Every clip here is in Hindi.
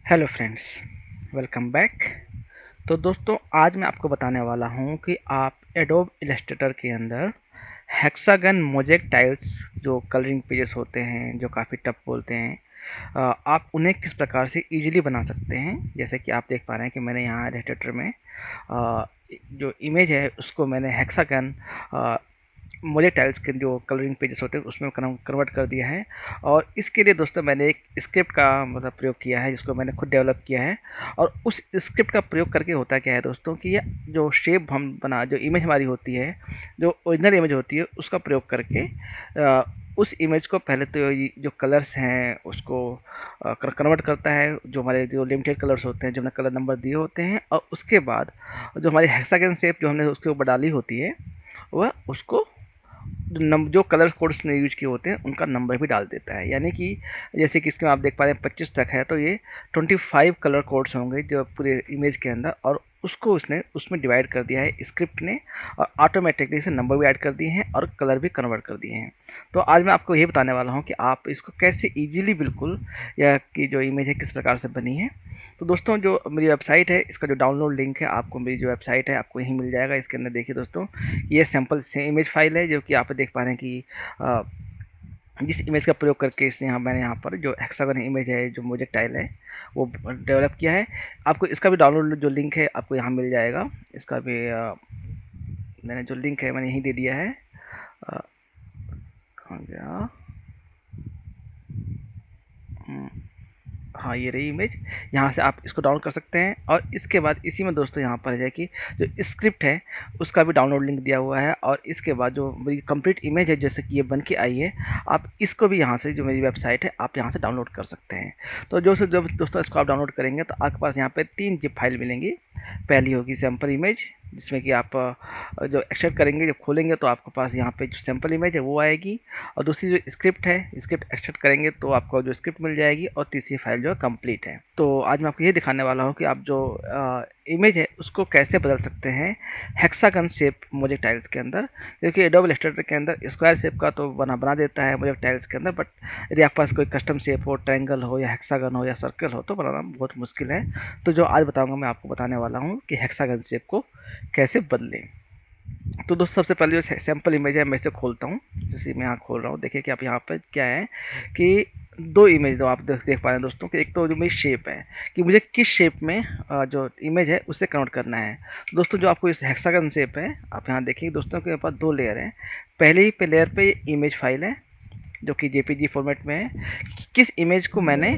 Hello friends, welcome back. तो दोस्तों, आज मैं आपको बताने वाला हूं कि आप एडोब इलस्ट्रेटर के अंदर हेक्सागन मोज़ेक टाइल्स जो कलरिंग पेजेस होते हैं, जो काफ़ी टफ बोलते हैं, आप उन्हें किस प्रकार से इजीली बना सकते हैं। जैसे कि आप देख पा रहे हैं कि मैंने यहाँ इलस्ट्रेटर में जो इमेज है उसको मैंने हेक्सागन मोज़ेक टाइल्स के जो कलरिंग पेजेस होते हैं उसमें कन्वर्ट कर दिया है। और इसके लिए दोस्तों मैंने एक स्क्रिप्ट का प्रयोग किया है, जिसको मैंने खुद डेवलप किया है। और उस स्क्रिप्ट का प्रयोग करके होता क्या है दोस्तों कि ये जो शेप हम बना जो इमेज हमारी होती है, जो ओरिजिनल इमेज होती है, उसका प्रयोग करके उस इमेज को पहले तो ये जो कलर्स हैं उसको कन्वर्ट करता है, जो हमारे जो लिमिटेड कलर्स होते हैं, जो हमने कलर नंबर दिए होते हैं। और उसके बाद जो हमारी हेक्सागन शेप जो हमने उसके ऊपर डाली होती है, वह उसको जो कलर कोड्स ने यूज किए होते हैं उनका नंबर भी डाल देता है। यानी कि जैसे कि इसमें आप देख पा रहे हैं 25 तक है, तो ये 25 कलर कोड्स होंगे जो पूरे इमेज के अंदर, और उसको उसने उसमें डिवाइड कर दिया है स्क्रिप्ट ने। और ऑटोमेटिकली से नंबर भी ऐड कर दिए हैं और कलर भी कन्वर्ट कर दिए हैं। तो आज मैं आपको ये बताने वाला हूँ कि आप इसको कैसे ईजिली बिल्कुल, या कि जो इमेज है किस प्रकार से बनी है। तो दोस्तों, जो मेरी वेबसाइट है, इसका जो डाउनलोड लिंक है आपको मेरी जो वेबसाइट है आपको यहीं मिल जाएगा। इसके अंदर देखिए दोस्तों, ये सैम्पल से इमेज फाइल है, जो कि आप देख पा रहे हैं कि अ, जिस इमेज का प्रयोग करके इसने मैंने यहाँ पर जो हेक्सागन इमेज है, जो मोज़ेक टाइल है, वो डेवलप किया है। आपको इसका भी डाउनलोड जो लिंक है आपको यहाँ मिल जाएगा। इसका भी मैंने जो लिंक है मैंने यहीं दे दिया है। कहाँ गया? हम्म, हाँ, ये रही इमेज। यहाँ से आप इसको डाउनलोड कर सकते हैं। और इसके बाद इसी में दोस्तों यहाँ पर है कि जो स्क्रिप्ट है उसका भी डाउनलोड लिंक दिया हुआ है। और इसके बाद जो मेरी कंप्लीट इमेज है, जैसे कि ये बन के आई है, आप इसको भी यहाँ से, जो मेरी वेबसाइट है, आप यहाँ से डाउनलोड कर सकते हैं। तो जब दोस्तों इसको आप डाउनलोड करेंगे तो आपके पास यहाँ पर 3 जिप फाइल मिलेंगी। पहली होगी सैम्पल इमेज, जिसमें कि आप जो एक्सट्रैक्ट करेंगे, जब खोलेंगे तो आपके पास यहाँ पे जो सैम्पल इमेज है वो आएगी। और दूसरी जो स्क्रिप्ट है, स्क्रिप्ट एक्सट्रैक्ट करेंगे तो आपको जो स्क्रिप्ट मिल जाएगी। और तीसरी फाइल जो है कंप्लीट है। तो आज मैं आपको ये दिखाने वाला हूँ कि आप जो इमेज है उसको कैसे बदल सकते हैं हेक्सागन शेप मोज़ेक टाइल्स के अंदर। क्योंकि एडोब इलस्ट्रेटर के अंदर स्क्वायर शेप का तो बना बना देता है मोज़ेक टाइल्स के अंदर, बट यदि आपके पास कोई कस्टम शेप हो, ट्रायंगल हो या हेक्सागन हो या सर्कल हो, तो बनाना बहुत मुश्किल है। तो जो आज बताऊँगा, मैं आपको बताने वाला हूँ कि हेक्सागन शेप को कैसे बदलें। तो दोस्तों, सबसे पहले जो सैम्पल इमेज है मैं इसे खोलता हूँ। जैसे मैं यहाँ खोल रहा हूँ, देखिए कि आप यहाँ पर क्या है कि दो इमेज जो आप देख पा रहे हैं दोस्तों, कि एक तो जो मेरी शेप है कि मुझे किस शेप में जो इमेज है उसे कन्वर्ट करना है। तो दोस्तों, जो आपको इस हेक्सागन शेप है, आप यहाँ देखिए दोस्तों के पास 2 लेयर हैं। पहले ही पे लेयर पे इमेज फाइल है जो कि जेपीजी फॉर्मेट में है। किस इमेज को मैंने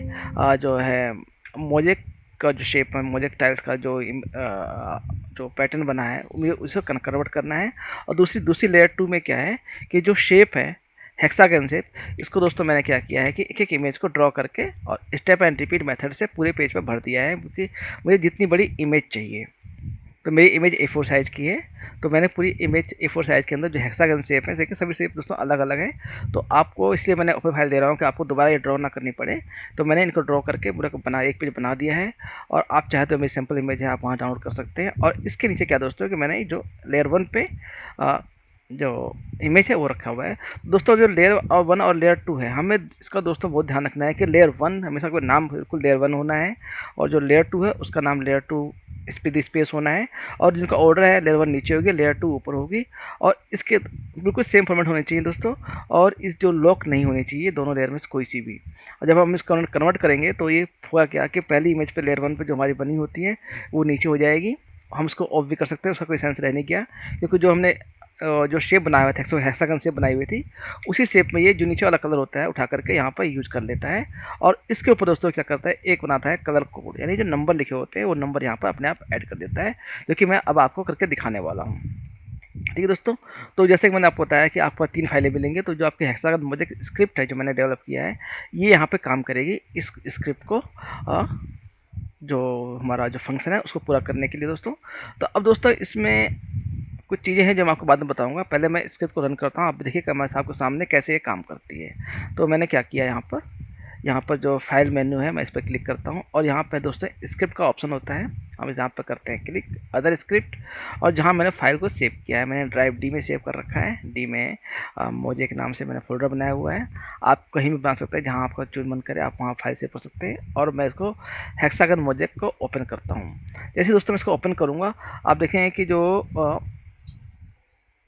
जो है मोज़ेक का जो शेप है, मोज़ेक टाइल्स का जो पैटर्न बना है, मुझे उसे कन्वर्ट करना है। और दूसरी दूसरी लेयर 2 में क्या है कि जो शेप है हेक्सागन शेप, इसको दोस्तों मैंने क्या किया है कि एक एक इमेज को ड्रॉ करके और स्टेप एंड रिपीट मेथड से पूरे पेज पर भर दिया है, क्योंकि मुझे जितनी बड़ी इमेज चाहिए। तो मेरी इमेज A4 साइज़ की है, तो मैंने पूरी इमेज A4 साइज़ के अंदर जो हेक्सागन शेप है, देखिए सभी शेप दोस्तों अलग अलग है। तो आपको इसलिए मैंने ओपन फाइल दे रहा हूँ कि आपको दोबारा ये ड्रॉ ना करनी पड़े। तो मैंने इनको ड्रॉ करके पूरा बना एक पेज बना दिया है। और आप चाहे तो मेरी सिंपल इमेज है, आप वहाँ डाउनलोड कर सकते हैं। और इसके नीचे क्या दोस्तों कि मैंने जो लेयर 1 पे जो इमेज है वो रखा हुआ है। दोस्तों, जो लेयर 1 और लेयर 2 है, हमें इसका दोस्तों बहुत ध्यान रखना है कि लेयर 1 हमेशा कोई नाम बिल्कुल लेयर 1 होना है, और जो लेयर 2 है उसका नाम लेयर 2 स्पेस होना है। और जिनका ऑर्डर है, लेयर 1 नीचे होगी, लेयर 2 ऊपर होगी। और इसके बिल्कुल सेम फॉर्मेट होने चाहिए दोस्तों। और इस जो लॉक नहीं होनी चाहिए दोनों लेयर में से कोई सी भी। और जब हम इसको कन्वर्ट करेंगे तो ये होगा क्या कि पहली इमेज पे लेयर 1 पे जो हमारी बनी होती है वो नीचे हो जाएगी। हम उसको ऑफ भी कर सकते हैं, उसका कोई सेंस रह नहीं गया। क्योंकि जो हमने जो शेप बनाया हुआ था, हेक्सागन शेप बनाई हुई थी, उसी शेप में ये जो नीचे वाला कलर होता है उठा करके यहाँ पर यूज कर लेता है। और इसके ऊपर दोस्तों क्या करता है, एक बनाता है कलर कोड, यानी जो नंबर लिखे होते हैं वो नंबर यहाँ पर अपने आप ऐड कर देता है, जो कि मैं अब आपको करके दिखाने वाला हूँ। ठीक है दोस्तों। तो जैसे कि मैंने आपको बताया कि आपको 3 फाइलें मिलेंगी। तो जो आपकी हेक्सागन मोज़ेक स्क्रिप्ट है जो मैंने डेवलप किया है, ये यहाँ पे काम करेगी इस स्क्रिप्ट को जो हमारा जो फंक्शन है उसको पूरा करने के लिए दोस्तों। तो अब दोस्तों, इसमें कुछ चीज़ें हैं जो मैं आपको बाद में बताऊंगा। पहले मैं स्क्रिप्ट को रन करता हूँ, आप देखिएगा मैं आपको सामने कैसे ये काम करती है। तो मैंने क्या किया यहाँ पर यहाँ पर जो फाइल मेन्यू है मैं इस पर क्लिक करता हूँ और यहाँ पे दोस्तों स्क्रिप्ट का ऑप्शन होता है, हम यहाँ पर करते हैं क्लिक अदर स्क्रिप्ट। और जहाँ मैंने फाइल को सेव किया है, मैंने ड्राइव डी में सेव कर रखा है, डी में मोजे के नाम से मैंने फोल्डर बनाया हुआ है। आप कहीं भी बना सकते हैं, जहाँ आपका जो मन करे आप वहाँ फाइल सेव कर सकते हैं। और मैं इसको हेक्सागन मोजेक को ओपन करता हूँ। जैसे दोस्तों मैं इसको ओपन करूँगा, आप देखेंगे कि जो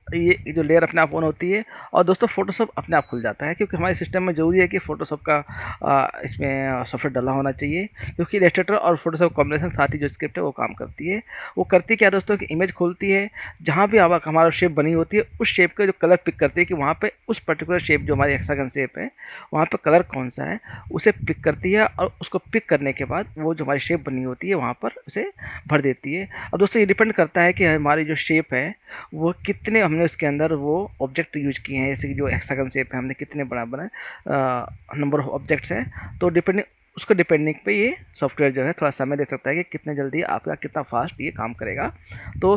ये जो लेयर अपने आप ऑन होती है और दोस्तों फोटोशॉप अपने आप खुल जाता है, क्योंकि हमारे सिस्टम में ज़रूरी है कि फ़ोटोशॉप का इसमें सॉफ्टवेयर डला होना चाहिए, क्योंकि इलस्ट्रेटर और फोटोशॉप कॉम्बिनेशन साथ ही जो स्क्रिप्ट है वो काम करती है। वो करती क्या है दोस्तों कि इमेज खोलती है, जहाँ भी आप हमारा शेप बनी होती है उस शेप का जो कलर पिक करती है कि वहाँ पे उस पर्टिकुलर शेप जो हमारी हेक्सागन शेप है वहाँ पे कलर कौन सा है उसे पिक करती है, और उसको पिक करने के बाद वो जो हमारी शेप बनी होती है वहाँ पर उसे भर देती है। अब दोस्तों ये डिपेंड करता है कि हमारी जो शेप है वो कितने हमने उसके अंदर वो ऑब्जेक्ट यूज किए हैं, जैसे कि जो हेक्सागन शेप है हमने कितने बड़ा बना नंबर ऑफ ऑब्जेक्ट्स हैं, तो डिपेंडिंग उसको डिपेंडिंग पे ये सॉफ्टवेयर जो है थोड़ा समय दे सकता है कि कितने जल्दी आपका कितना फास्ट ये काम करेगा। तो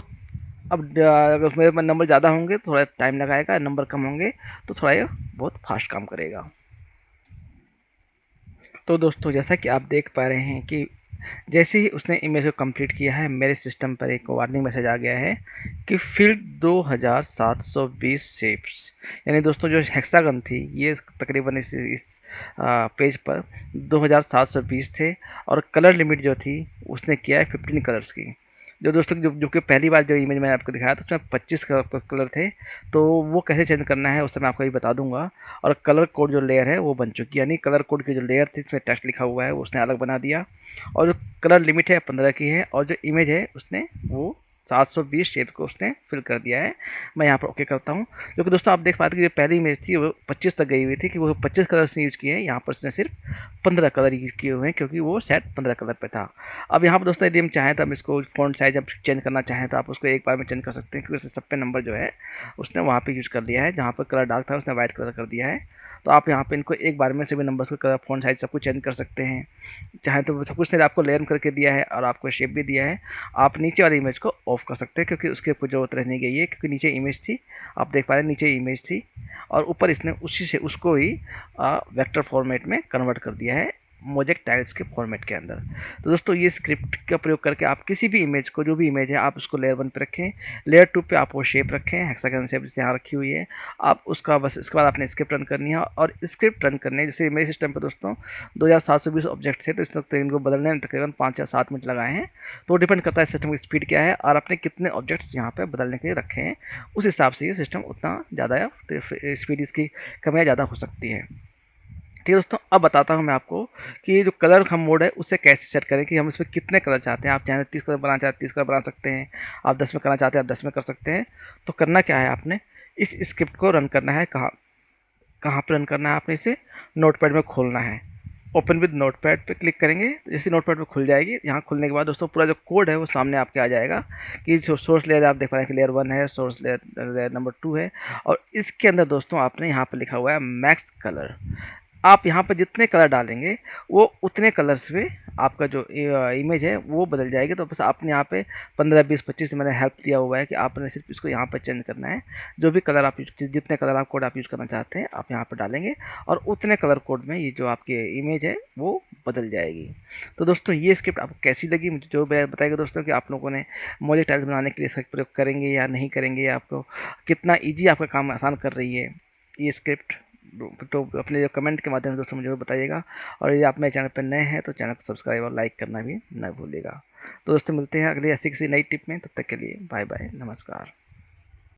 अब अगर मेरे पास नंबर ज़्यादा होंगे तो थोड़ा टाइम लगाएगा, नंबर कम होंगे तो थोड़ा ये बहुत फास्ट काम करेगा। तो दोस्तों जैसा कि आप देख पा रहे हैं कि जैसे ही उसने इमेज को कंप्लीट किया है, मेरे सिस्टम पर एक वार्निंग मैसेज आ गया है कि फील्ड 2720 शेप्स, यानी दोस्तों जो हेक्सागन थी ये तकरीबन इस पेज पर 2720 थे, और कलर लिमिट जो थी उसने किया है 15 कलर्स की। जो दोस्तों जो कि पहली बार जो इमेज मैंने आपको दिखाया था उसमें 25 कलर थे, तो वो कैसे चेंज करना है उससे मैं आपको ये बता दूंगा। और कलर कोड जो लेयर है वो बन चुकी है, यानी कलर कोड की जो लेयर थी इसमें टेक्स्ट लिखा हुआ है वो उसने अलग बना दिया। और जो कलर लिमिट है 15 की है, और जो इमेज है उसने वो 720 शेप को उसने फिल कर दिया है। मैं यहाँ पर ओके करता हूँ, जो कि दोस्तों आप देख पाते हैं कि जो पहली इमेज थी वो 25 तक गई हुई थी, कि वो 25 कलर उसने यूज़ किए हैं, यहाँ पर उसने सिर्फ 15 कलर यूज किए हुए हैं क्योंकि वो सेट 15 कलर पे था। अब यहाँ पर दोस्तों यदि हम चाहें तो हम इसको फ़ॉन्ट साइज अब चेंज करना चाहें तो आप उसको एक बार में चेंज कर सकते हैं, क्योंकि सब पे नंबर जो है उसने वहाँ पे यूज़ कर दिया है, जहाँ पर कलर डार्क था उसने वाइट कलर कर दिया है। तो आप यहाँ पे इनको एक बार में सभी नंबर्स का कलर फ़ॉन्ट साइज सब कुछ चेंज कर सकते हैं। चाहे तो सब कुछ आपको लेयर करके दिया है और आपको शेप भी दिया है। आप नीचे वाली इमेज को ऑफ कर सकते हैं क्योंकि उसके ऊपर जरूरत रहने गई है, क्योंकि नीचे इमेज थी, आप देख पा रहे हैं नीचे इमेज थी और ऊपर इसने उसी से उसको ही वेक्टर फॉर्मेट में कन्वर्ट कर दिया है, मोजेक टाइल्स के फॉर्मेट के अंदर। तो दोस्तों ये स्क्रिप्ट का प्रयोग करके आप किसी भी इमेज को, जो भी इमेज है आप उसको लेयर 1 पे रखें, लेयर 2 पे आप वो शेप रखें, हेक्सागन शेप जैसे यहाँ रखी हुई है, आप उसका बस इसके बाद आपने स्क्रिप्ट रन करनी है। और स्क्रिप्ट रन करने जैसे मेरे सिस्टम पे दोस्तों 2720 ऑब्जेक्ट थे, तो इस तक इनको बदलने में तकरीबन 5 या 7 मिनट लगाए हैं। तो डिपेंड करता है सिस्टम की स्पीड क्या है और आपने कितने ऑब्जेक्ट्स यहाँ पे बदलने के लिए रखे हैं, उस हिसाब से ये सिस्टम उतना ज़्यादा स्पीड इसकी कम या ज़्यादा हो सकती है। ठीक है दोस्तों, अब बताता हूँ मैं आपको कि ये जो कलर हम मोड है उससे कैसे सेट करें, कि हम इसमें कितने कलर चाहते हैं। आप चाहें 30 कलर बनाना चाहते हैं 30 कलर बना सकते हैं, आप 10 में करना चाहते हैं आप 10 में कर सकते हैं। तो करना क्या है, आपने इस स्क्रिप्ट को रन करना है, कहाँ कहाँ पर रन करना है, आपने इसे नोटपैड में खोलना है। ओपन विद नोटपैड पे क्लिक करेंगे, जैसे नोटपैड पे खुल जाएगी। यहाँ खुलने के बाद दोस्तों पूरा जो कोड है वो सामने आपके आ जाएगा, कि जो सोर्स लेयर आप देख पा रहे हैं कि लेयर 1 है, सोर्स लेयर नंबर 2 है, और इसके अंदर दोस्तों आपने यहाँ पर लिखा हुआ है मैक्स कलर। आप यहाँ पर जितने कलर डालेंगे वो उतने कलर्स में आपका जो इमेज है वो बदल जाएगी। तो बस आपने यहाँ पे 15 20 25 मैंने हेल्प दिया हुआ है कि आपने सिर्फ इसको यहाँ पर चेंज करना है। जो भी कलर आप जितने कलर आप कोड आप यूज़ करना चाहते हैं आप यहाँ पर डालेंगे, और उतने कलर कोड में ये जो आपकी इमेज है वो बदल जाएगी। तो दोस्तों ये स्क्रिप्ट आपको कैसी लगी मुझे जो बताएगा दोस्तों, कि आप लोगों ने मोजेक टाइल्स बनाने के लिए इसका प्रयोग करेंगे या नहीं करेंगे, या आपको कितना ईजी आपका काम आसान कर रही है ये स्क्रिप्ट। तो अपने जो कमेंट के माध्यम से दोस्तों मुझे बताइएगा। और यदि आप मेरे चैनल पर नए हैं तो चैनल को सब्सक्राइब और लाइक करना भी ना भूलिएगा। तो दोस्तों मिलते हैं अगले ऐसी किसी नई टिप में, तब तक के लिए बाय बाय, नमस्कार।